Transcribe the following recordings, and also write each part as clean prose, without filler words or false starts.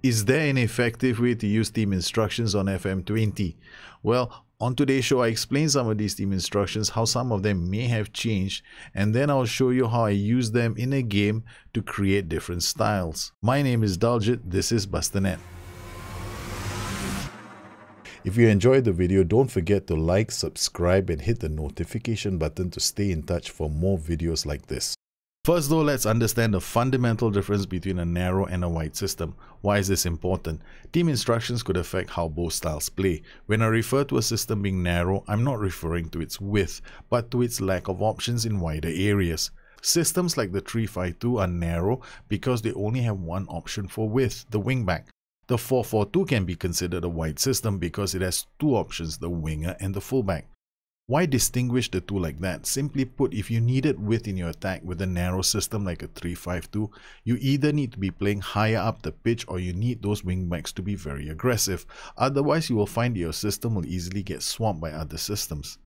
Is there an effective way to use team instructions on FM20? Well, on today's show, I explain some of these team instructions, how some of them may have changed, and then I'll show you how I use them in a game to create different styles. My name is Daljit, this is Bustthenet. If you enjoyed the video, don't forget to like, subscribe, and hit the notification button to stay in touch for more videos like this. First though, let's understand the fundamental difference between a narrow and a wide system. Why is this important? Team instructions could affect how both styles play. When I refer to a system being narrow, I'm not referring to its width, but to its lack of options in wider areas. Systems like the 3-5-2 are narrow because they only have one option for width, the wingback. The 4-4-2 can be considered a wide system because it has two options, the winger and the fullback. Why distinguish the two like that? Simply put, if you needed width in your attack with a narrow system like a 3-5-2, you either need to be playing higher up the pitch or you need those wingbacks to be very aggressive. Otherwise, you will find your system will easily get swamped by other systems.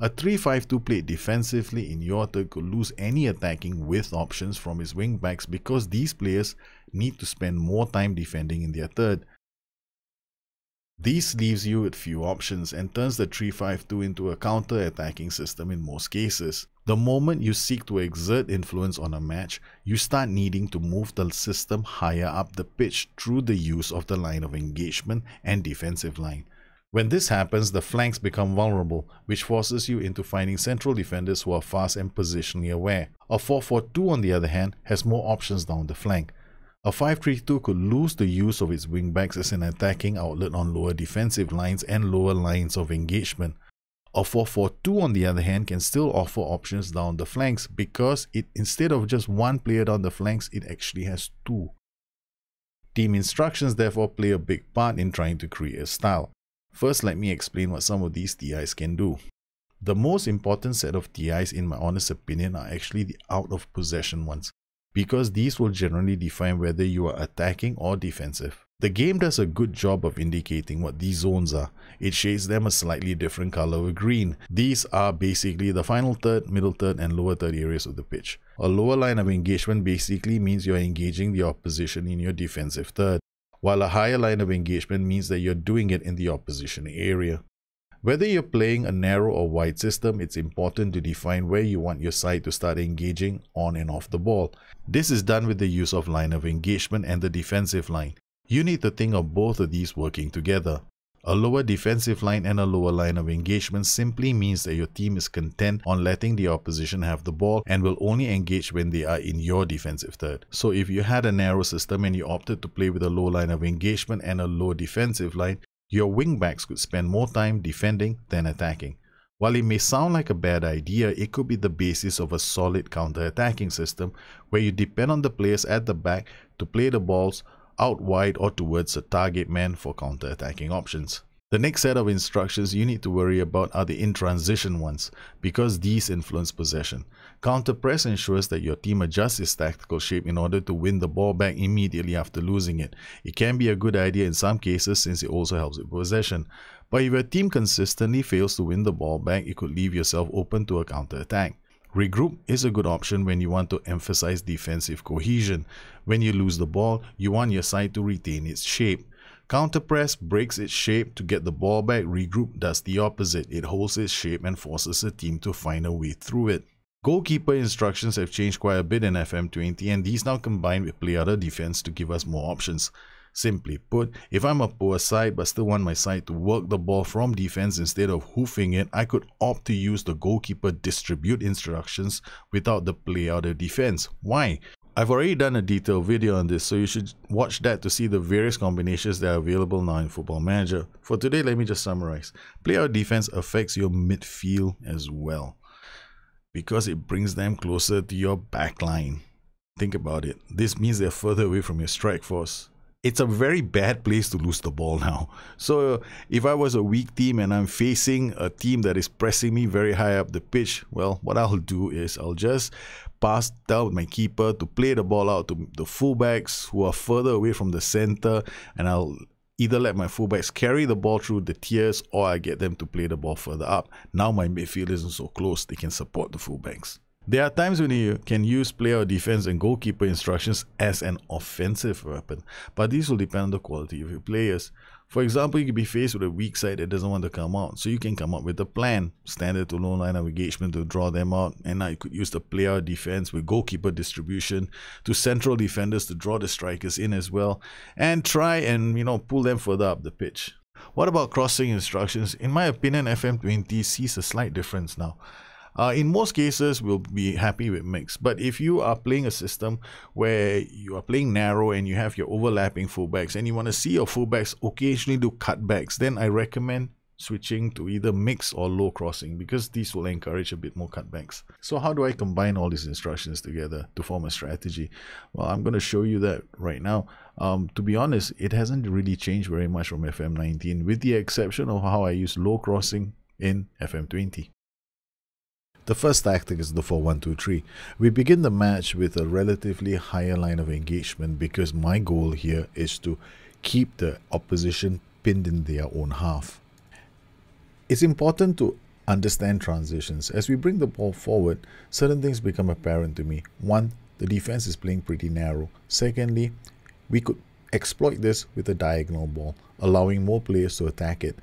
A 3-5-2 played defensively in your turn could lose any attacking width options from its wingbacks because these players need to spend more time defending in their third. This leaves you with few options and turns the 3-5-2 into a counter-attacking system in most cases. The moment you seek to exert influence on a match, you start needing to move the system higher up the pitch through the use of the line of engagement and defensive line. When this happens, the flanks become vulnerable, which forces you into finding central defenders who are fast and positionally aware. A 4-4-2 on the other hand has more options down the flank. A 5-3-2 could lose the use of its wingbacks as an attacking outlet on lower defensive lines and lower lines of engagement. A 4-4-2 on the other hand can still offer options down the flanks because instead of just one player down the flanks, it actually has two. Team instructions therefore play a big part in trying to create a style. First, let me explain what some of these TIs can do. The most important set of TIs, in my honest opinion, are actually the out of possession ones, because these will generally define whether you are attacking or defensive. The game does a good job of indicating what these zones are. It shades them a slightly different color with green. These are basically the final third, middle third, and lower third areas of the pitch. A lower line of engagement basically means you are engaging the opposition in your defensive third, while a higher line of engagement means that you're doing it in the opposition area. Whether you're playing a narrow or wide system, it's important to define where you want your side to start engaging on and off the ball. This is done with the use of line of engagement and the defensive line. You need to think of both of these working together. A lower defensive line and a lower line of engagement simply means that your team is content on letting the opposition have the ball and will only engage when they are in your defensive third. So if you had a narrow system and you opted to play with a low line of engagement and a low defensive line, your wingbacks could spend more time defending than attacking. While it may sound like a bad idea, it could be the basis of a solid counter-attacking system where you depend on the players at the back to play the balls out wide or towards a target man for counter-attacking options. The next set of instructions you need to worry about are the in-transition ones, because these influence possession. Counter-press ensures that your team adjusts its tactical shape in order to win the ball back immediately after losing it. It can be a good idea in some cases since it also helps with possession. But if your team consistently fails to win the ball back, it could leave yourself open to a counter-attack. Regroup is a good option when you want to emphasize defensive cohesion. When you lose the ball, you want your side to retain its shape. Counter-press breaks its shape to get the ball back. Regroup does the opposite. It holds its shape and forces the team to find a way through it. Goalkeeper instructions have changed quite a bit in FM20, and these now combine with play other defense to give us more options. Simply put, if I'm a poor side but still want my side to work the ball from defense instead of hoofing it, I could opt to use the goalkeeper distribute instructions without the play out of defense. Why? I've already done a detailed video on this, so you should watch that to see the various combinations that are available now in Football Manager. For today, let me just summarize. Play out defense affects your midfield as well, because it brings them closer to your backline. Think about it. This means they're further away from your strike force. It's a very bad place to lose the ball now. So if I was a weak team and I'm facing a team that is pressing me very high up the pitch, well, what I'll do is I'll just tell my keeper to play the ball out to the fullbacks who are further away from the center, and I'll either let my fullbacks carry the ball through the tiers or I get them to play the ball further up. Now my midfield isn't so close, they can support the fullbacks. There are times when you can use player or defense and goalkeeper instructions as an offensive weapon, but these will depend on the quality of your players. For example, you could be faced with a weak side that doesn't want to come out, so you can come up with a plan, standard to low line of engagement to draw them out, and now you could use the player or defense with goalkeeper distribution to central defenders to draw the strikers in as well, and try and pull them further up the pitch. What about crossing instructions? In my opinion, FM20 sees a slight difference now. In most cases, we'll be happy with mix. But if you are playing a system where you are playing narrow and you have your overlapping fullbacks and you want to see your fullbacks occasionally do cutbacks, then I recommend switching to either mix or low crossing, because these will encourage a bit more cutbacks. So how do I combine all these instructions together to form a strategy? Well, I'm going to show you that right now. To be honest, it hasn't really changed very much from FM19, with the exception of how I use low crossing in FM20. The first tactic is the 4-1-2-3. We begin the match with a relatively higher line of engagement because my goal here is to keep the opposition pinned in their own half. It's important to understand transitions. As we bring the ball forward, certain things become apparent to me. One, the defense is playing pretty narrow. Secondly, we could exploit this with a diagonal ball, allowing more players to attack it.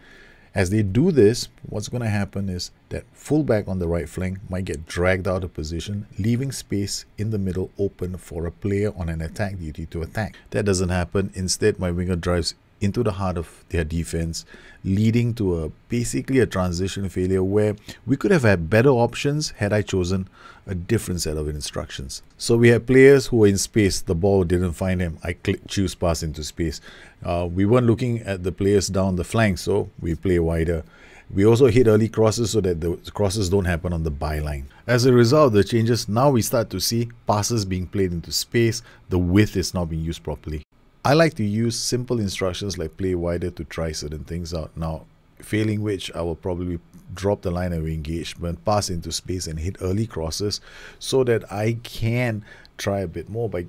As they do this, what's going to happen is that fullback on the right flank might get dragged out of position, leaving space in the middle open for a player on an attack duty to attack. That doesn't happen. Instead, my winger drives into the heart of their defense, leading to basically a transition failure where we could have had better options had I chosen a different set of instructions. So we had players who were in space, the ball didn't find them, I click choose pass into space. We weren't looking at the players down the flank, so we play wider. We also hit early crosses so that the crosses don't happen on the byline. As a result of the changes, now we start to see passes being played into space, the width is not being used properly. I like to use simple instructions like play wider to try certain things out. Now, failing which, I will probably drop the line of engagement, pass into space and hit early crosses so that I can try a bit more by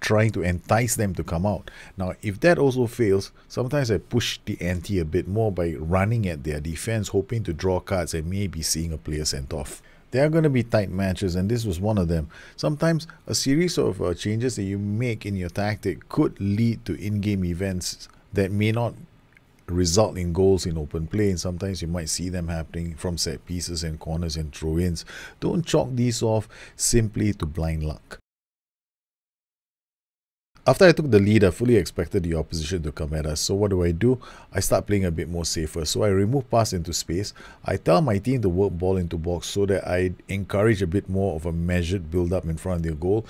trying to entice them to come out. Now, if that also fails, sometimes I push the ante a bit more by running at their defense, hoping to draw cards and maybe seeing a player sent off. There are going to be tight matches, and this was one of them. Sometimes a series of changes that you make in your tactic could lead to in-game events that may not result in goals in open play, and sometimes you might see them happening from set pieces and corners and throw-ins. Don't chalk these off simply to blind luck. After I took the lead, I fully expected the opposition to come at us. So what do? I start playing a bit more safer. So I remove pass into space. I tell my team to work ball into box so that I encourage a bit more of a measured build-up in front of their goal.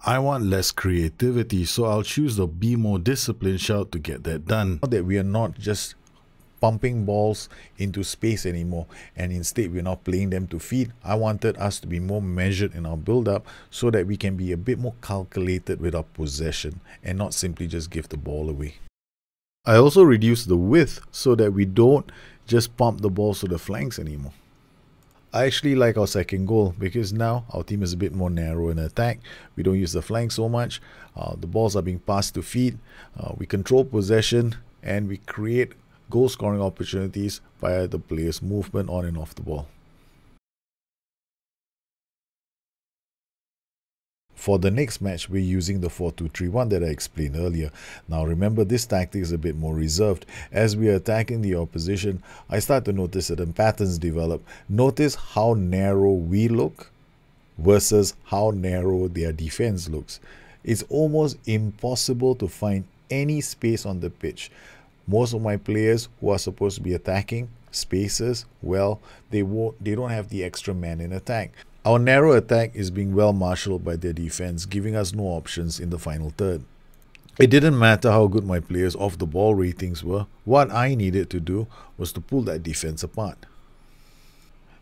I want less creativity, so I'll choose the be more disciplined shout to get that done. Now that we are not just pumping balls into space anymore, and instead we're not playing them to feed. I wanted us to be more measured in our build-up so that we can be a bit more calculated with our possession and not simply just give the ball away. I also reduced the width so that we don't just pump the balls to the flanks anymore. I actually like our second goal because now our team is a bit more narrow in attack. We don't use the flank so much. The balls are being passed to feet. We control possession and we create goal scoring opportunities via the player's movement on and off the ball. For the next match, we're using the 4-2-3-1 that I explained earlier. Now remember, this tactic is a bit more reserved. As we are attacking the opposition, I start to notice certain patterns develop. Notice how narrow we look versus how narrow their defense looks. It's almost impossible to find any space on the pitch. Most of my players who are supposed to be attacking spaces, well, they don't have the extra man in attack. Our narrow attack is being well marshaled by their defense, giving us no options in the final third. It didn't matter how good my players off the ball ratings were. What I needed to do was to pull that defense apart.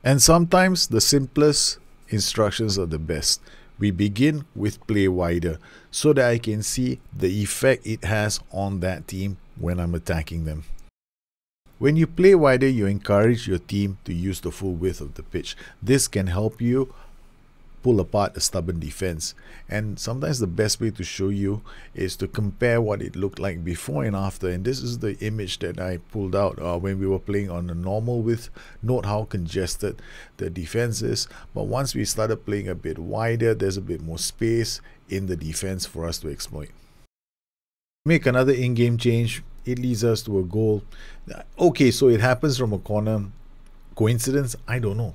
And sometimes the simplest instructions are the best. We begin with play wider so that I can see the effect it has on that team when I'm attacking them. When you play wider, you encourage your team to use the full width of the pitch. This can help you pull apart a stubborn defense. And sometimes the best way to show you is to compare what it looked like before and after. And this is the image that I pulled out when we were playing on a normal width. Note how congested the defense is, but once we started playing a bit wider, there's a bit more space in the defense for us to exploit. Make another in-game change, it leads us to a goal. Okay, so it happens from a corner. Coincidence? I don't know.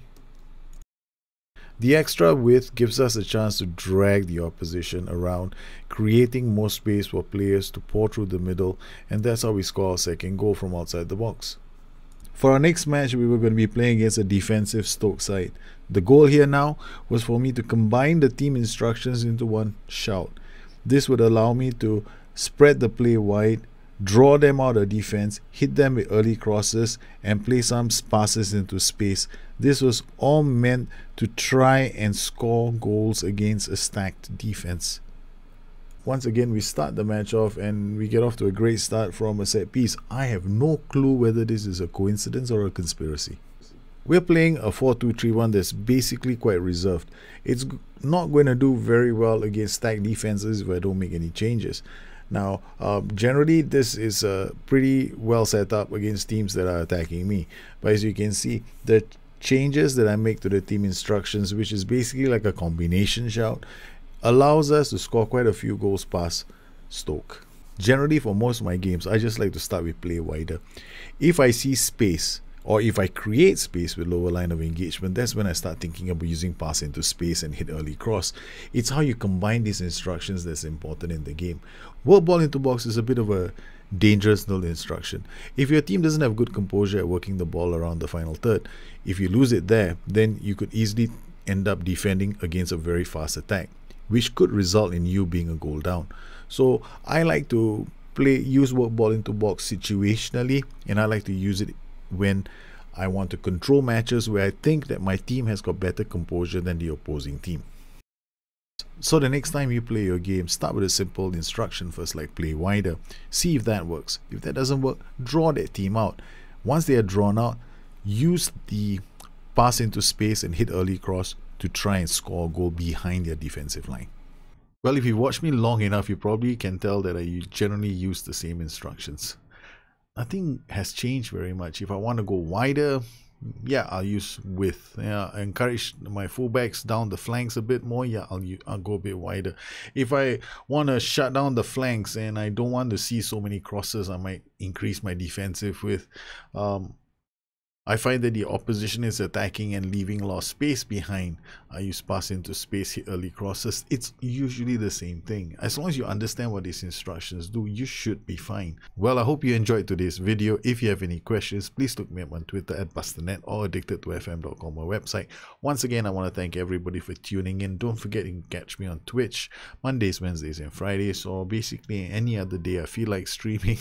The extra width gives us a chance to drag the opposition around, creating more space for players to pour through the middle, and that's how we score our second goal from outside the box. For our next match, we were going to be playing against a defensive Stoke side. The goal here now was for me to combine the team instructions into one shout. This would allow me to spread the play wide, draw them out of defense, hit them with early crosses, and play some passes into space. This was all meant to try and score goals against a stacked defense. Once again, we start the match off and we get off to a great start from a set piece. I have no clue whether this is a coincidence or a conspiracy. We're playing a 4-2-3-1 that's basically quite reserved. It's not going to do very well against stacked defenses if I don't make any changes. Now, generally this is pretty well set up against teams that are attacking me. But as you can see, the changes that I make to the team instructions, which is basically like a combination shout, allows us to score quite a few goals past Stoke. Generally, for most of my games, I just like to start with play wider. If I see space, or if I create space with lower line of engagement, that's when I start thinking about using pass into space and hit early cross. It's how you combine these instructions that's important in the game. Work ball into box is a bit of a dangerous null instruction. If your team doesn't have good composure at working the ball around the final third, if you lose it there, then you could easily end up defending against a very fast attack, which could result in you being a goal down. So I like to use work ball into box situationally, and I like to use it when I want to control matches where I think that my team has got better composure than the opposing team. So the next time you play your game, start with a simple instruction first, like play wider. See if that works. If that doesn't work, draw that team out. Once they are drawn out, use the pass into space and hit early cross to try and score a goal behind their defensive line. Well, if you watch me long enough, you probably can tell that I generally use the same instructions. Nothing has changed very much. If I want to go wider, yeah, I'll use width. Yeah, I encourage my fullbacks down the flanks a bit more. Yeah, I'll go a bit wider. If I want to shut down the flanks and I don't want to see so many crosses, I might increase my defensive width. I find that the opposition is attacking and leaving a lot of space behind. I use pass into space, hit early crosses. It's usually the same thing. As long as you understand what these instructions do, you should be fine. Well, I hope you enjoyed today's video. If you have any questions, please look me up on Twitter at Bustthenet or addicted2fm.com, my website. Once again, I want to thank everybody for tuning in. Don't forget you can catch me on Twitch Mondays, Wednesdays and Fridays, or basically any other day I feel like streaming.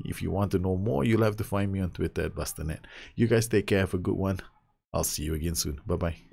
If you want to know more, you'll have to find me on Twitter at Bustthenet. You guys take care, have a good one. I'll see you again soon. Bye-bye.